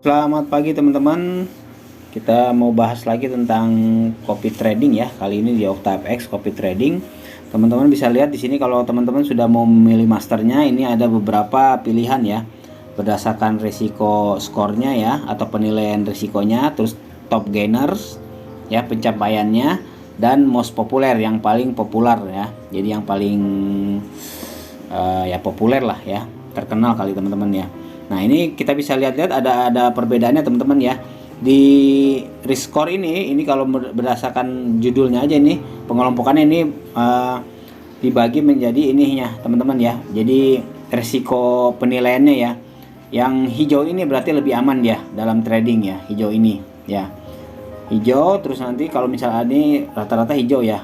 Selamat pagi teman-teman. Kita mau bahas lagi tentang copy trading ya. Kali ini di OctaFX copy trading. Teman-teman bisa lihat di sini kalau teman-teman sudah mau memilih masternya, ini ada beberapa pilihan ya. Berdasarkan risiko skornya ya atau penilaian risikonya, terus top gainers ya pencapaiannya, dan most populer yang paling populer ya. Jadi yang paling ya populer lah ya, terkenal kali teman-teman ya. Nah, ini kita bisa lihat-lihat ada perbedaannya teman-teman ya. Di risk score ini kalau berdasarkan judulnya aja nih, pengelompokannya ini dibagi menjadi ininya teman-teman ya. Jadi risiko penilaiannya ya. Yang hijau ini berarti lebih aman ya dalam trading ya, hijau ini ya. Hijau, terus nanti kalau misalnya ini rata-rata hijau ya.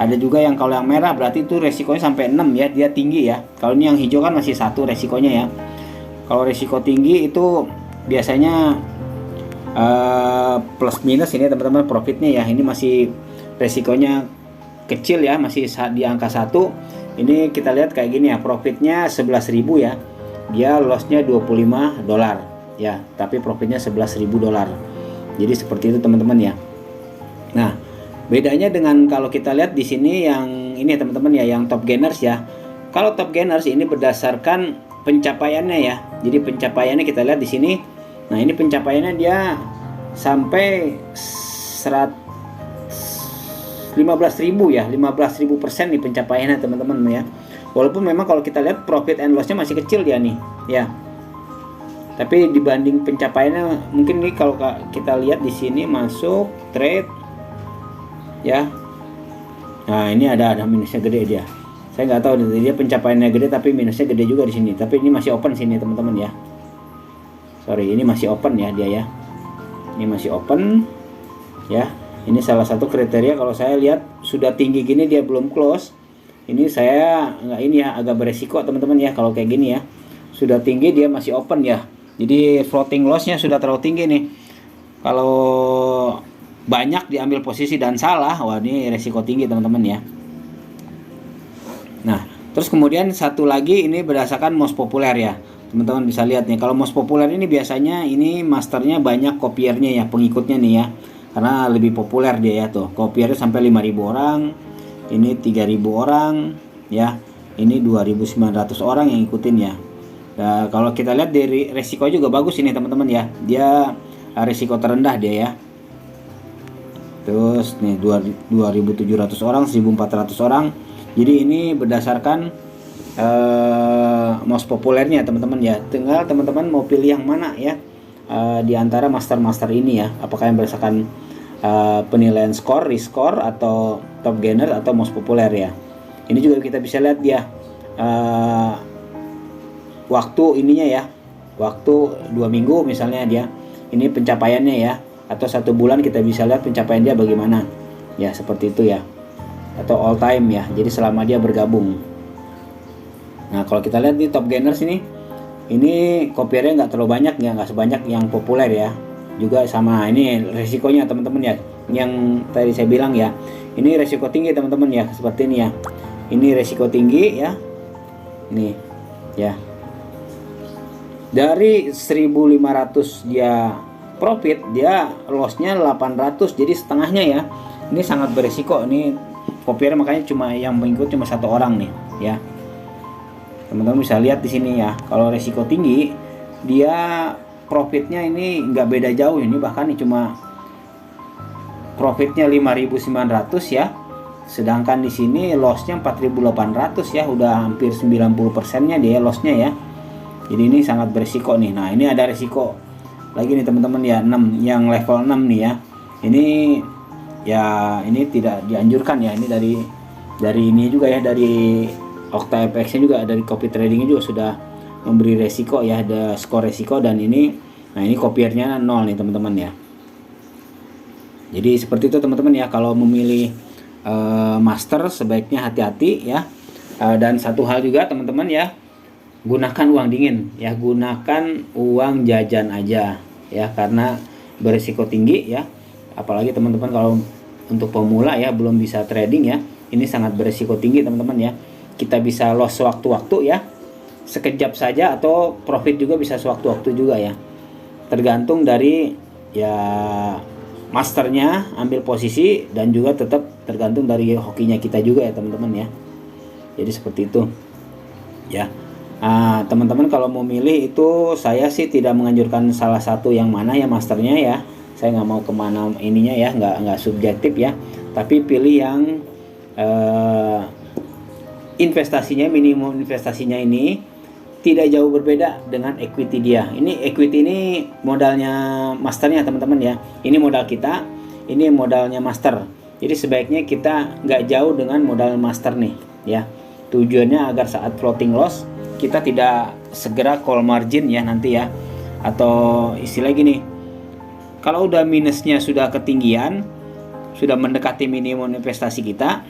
Ada juga yang kalau yang merah berarti itu resikonya sampai 6 ya, dia tinggi ya. Kalau ini yang hijau kan masih 1 resikonya ya. Kalau risiko tinggi itu biasanya plus minus ini teman-teman profitnya ya. Ini masih resikonya kecil ya, masih di angka 1. Ini kita lihat kayak gini ya, profitnya 11.000 ya. Dia lossnya $25 ya, tapi profitnya $11.000. Jadi seperti itu teman-teman ya. Nah, bedanya dengan kalau kita lihat di sini yang ini teman-teman ya, yang top gainers ya. Kalau top gainers ini berdasarkan pencapaiannya ya. Jadi pencapaiannya kita lihat di sini. Nah, ini pencapaiannya dia sampai 15.000 ya, 15.000% nih pencapaiannya teman-teman ya. Walaupun memang kalau kita lihat profit and loss-nya masih kecil dia nih ya. Tapi dibanding pencapaiannya mungkin nih kalau kita lihat di sini masuk trade ya. Nah, ini ada minusnya gede dia. Saya nggak tahu dia pencapaiannya gede tapi minusnya gede juga di sini. Tapi ini masih open sini teman-teman ya. Sorry, ini masih open ya dia ya. Ini masih open ya. Ini salah satu kriteria kalau saya lihat sudah tinggi gini dia belum close. Ini saya nggak ini ya, agak beresiko teman-teman ya kalau kayak gini ya. Sudah tinggi dia masih open ya. Jadi floating loss-nya sudah terlalu tinggi nih. Kalau banyak diambil posisi dan salah, wah ini resiko tinggi teman-teman ya. Nah, terus kemudian satu lagi ini berdasarkan most populer ya. Teman-teman bisa lihat nih, kalau most populer ini biasanya ini masternya banyak kopiernya ya, pengikutnya nih ya. Karena lebih populer dia ya tuh. Kopiernya sampai 5.000 orang, ini 3.000 orang ya. Ini 2.900 orang yang ikutin ya. Nah, kalau kita lihat dari resiko juga bagus ini teman-teman ya. Dia resiko terendah dia ya. Terus nih 2.700 orang, 1.400 orang. Jadi ini berdasarkan most populernya teman-teman ya. Tinggal teman-teman mau pilih yang mana ya di antara master-master ini ya. Apakah yang berdasarkan penilaian skor, risk score, atau top gainer, atau most populer ya. Ini juga kita bisa lihat dia waktu ininya ya. Waktu 2 minggu misalnya dia. Ini pencapaiannya ya. Atau 1 bulan kita bisa lihat pencapaian dia bagaimana. Ya seperti itu ya. Atau all time ya, jadi selama dia bergabung. Nah, kalau kita lihat di top gainers ini kopiernya nggak terlalu banyak ya, nggak sebanyak yang populer ya. Juga sama ini resikonya teman-teman ya, yang tadi saya bilang ya, ini resiko tinggi teman-teman ya, seperti ini ya. Ini resiko tinggi ya, ini ya. Dari 1.500 dia profit, dia lossnya 800, jadi setengahnya ya. Ini sangat beresiko ini. Kopier makanya cuma yang mengikut cuma 1 orang nih ya. Teman-teman bisa lihat di sini ya. Kalau resiko tinggi dia profitnya ini nggak beda jauh, ini bahkan ini cuma profitnya 5.900 ya. Sedangkan di sini lossnya 4.800 ya, udah hampir 90%-nya dia lossnya ya. Jadi ini sangat beresiko nih. Nah, ini ada resiko lagi nih teman-teman ya, 6 yang level 6 nih ya. Ini ya ini tidak dianjurkan ya. Ini dari ini juga ya, dari OctaFX juga, dari copy tradingnya juga sudah memberi resiko ya, ada skor resiko. Dan ini, nah ini kopiernya 0 nih teman-teman ya. Jadi seperti itu teman-teman ya, kalau memilih master sebaiknya hati-hati ya. Dan satu hal juga teman-teman ya, gunakan uang dingin ya, gunakan uang jajan aja ya, karena berisiko tinggi ya. Apalagi teman-teman kalau untuk pemula ya, belum bisa trading ya, ini sangat berisiko tinggi teman-teman ya. Kita bisa loss sewaktu-waktu ya, sekejap saja, atau profit juga bisa sewaktu-waktu juga ya. tergantung dari ya masternya ambil posisi, dan juga tetap tergantung dari hokinya kita juga ya teman-teman ya. Jadi seperti itu ya. Teman-teman kalau mau milih itu, saya sih tidak menganjurkan salah satu yang mana ya masternya ya. Saya nggak mau kemana ininya ya, nggak subjektif ya. Tapi pilih yang investasinya, minimum investasinya ini tidak jauh berbeda dengan equity dia. Ini equity ini modalnya masternya teman-teman ya. Ini modal kita, ini modalnya master. Jadi sebaiknya kita nggak jauh dengan modal master nih ya. Tujuannya agar saat floating loss kita tidak segera call margin ya nanti ya. Atau istilah gini, kalau udah minusnya sudah ketinggian, sudah mendekati minimum investasi kita,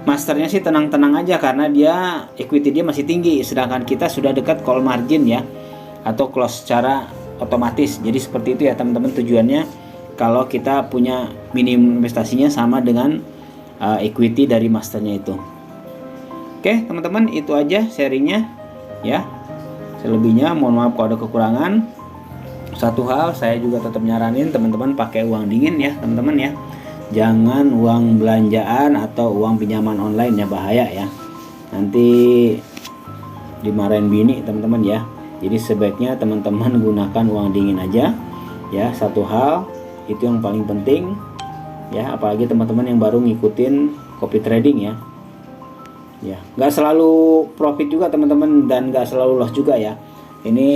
masternya sih tenang-tenang aja karena dia equity dia masih tinggi, sedangkan kita sudah dekat call margin ya, atau close secara otomatis. Jadi seperti itu ya teman-teman tujuannya, kalau kita punya minimum investasinya sama dengan equity dari masternya itu. Oke teman-teman, itu aja sharingnya ya. Selebihnya mohon maaf kalau ada kekurangan. Satu hal saya juga tetap nyaranin teman-teman pakai uang dingin ya teman-teman ya. Jangan uang belanjaan atau uang pinjaman online ya, bahaya ya. Nanti dimarahin bini teman-teman ya. Jadi sebaiknya teman-teman gunakan uang dingin aja ya. Satu hal itu yang paling penting ya, apalagi teman-teman yang baru ngikutin copy trading ya. Ya, nggak selalu profit juga teman-teman, dan nggak selalu loss juga ya. Ini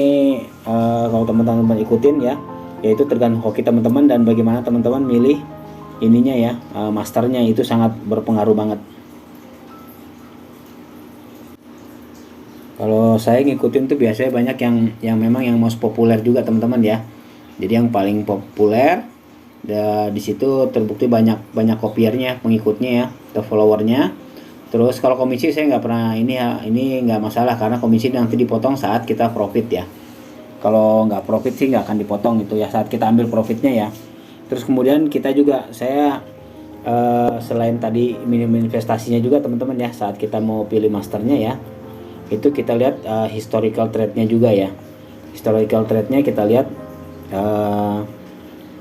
kalau teman-teman ikutin ya, yaitu tergantung hoki teman-teman dan bagaimana teman-teman milih ininya ya, masternya itu sangat berpengaruh banget. Kalau saya ngikutin tuh biasanya banyak yang memang yang most populer juga teman-teman ya. Jadi yang paling populer di situ terbukti banyak kopiernya, pengikutnya ya, atau followernya. Terus kalau komisi saya nggak pernah ini ya, ini nggak masalah karena komisi nanti dipotong saat kita profit ya. Kalau nggak profit sih nggak akan dipotong itu ya, saat kita ambil profitnya ya. Terus kemudian kita juga, saya selain tadi minimum investasinya juga teman-teman ya, saat kita mau pilih masternya ya, itu kita lihat historical trade-nya juga ya. Historical trade-nya kita lihat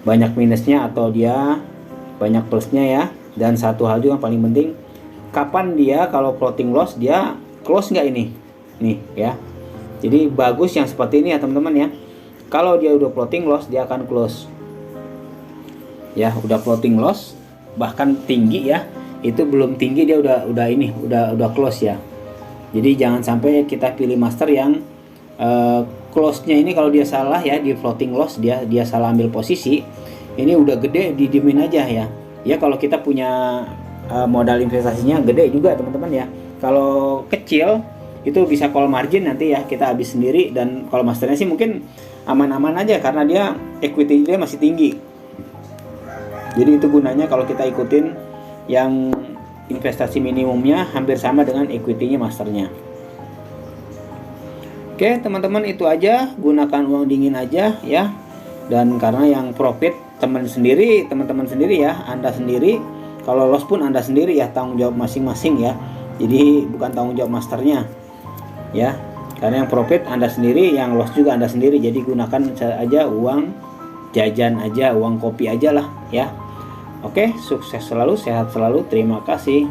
banyak minusnya atau dia banyak plusnya ya. Dan satu hal juga yang paling penting, kapan dia kalau floating loss dia close nggak ini nih ya. Jadi bagus yang seperti ini ya teman-teman ya. Kalau dia udah floating loss dia akan close ya, udah floating loss bahkan tinggi ya, itu belum tinggi dia udah ini udah close ya. Jadi jangan sampai kita pilih master yang close-nya ini kalau dia salah ya, di floating loss dia salah ambil posisi, ini udah gede didiemin aja ya. Ya kalau kita punya modal investasinya gede juga teman-teman ya. Kalau kecil itu bisa call margin nanti ya, kita habis sendiri. Dan kalau masternya sih mungkin aman-aman aja karena dia equity dia masih tinggi. Jadi itu gunanya kalau kita ikutin yang investasi minimumnya hampir sama dengan equity-nya masternya. Oke teman-teman, itu aja, gunakan uang dingin aja ya. Dan karena yang profit teman-teman sendiri ya, Anda sendiri. Kalau loss pun Anda sendiri ya, tanggung jawab masing-masing ya. Jadi bukan tanggung jawab masternya ya. Karena yang profit Anda sendiri, yang loss juga Anda sendiri. Jadi gunakan aja uang jajan aja, uang kopi aja lah ya. Oke, sukses selalu, sehat selalu. Terima kasih.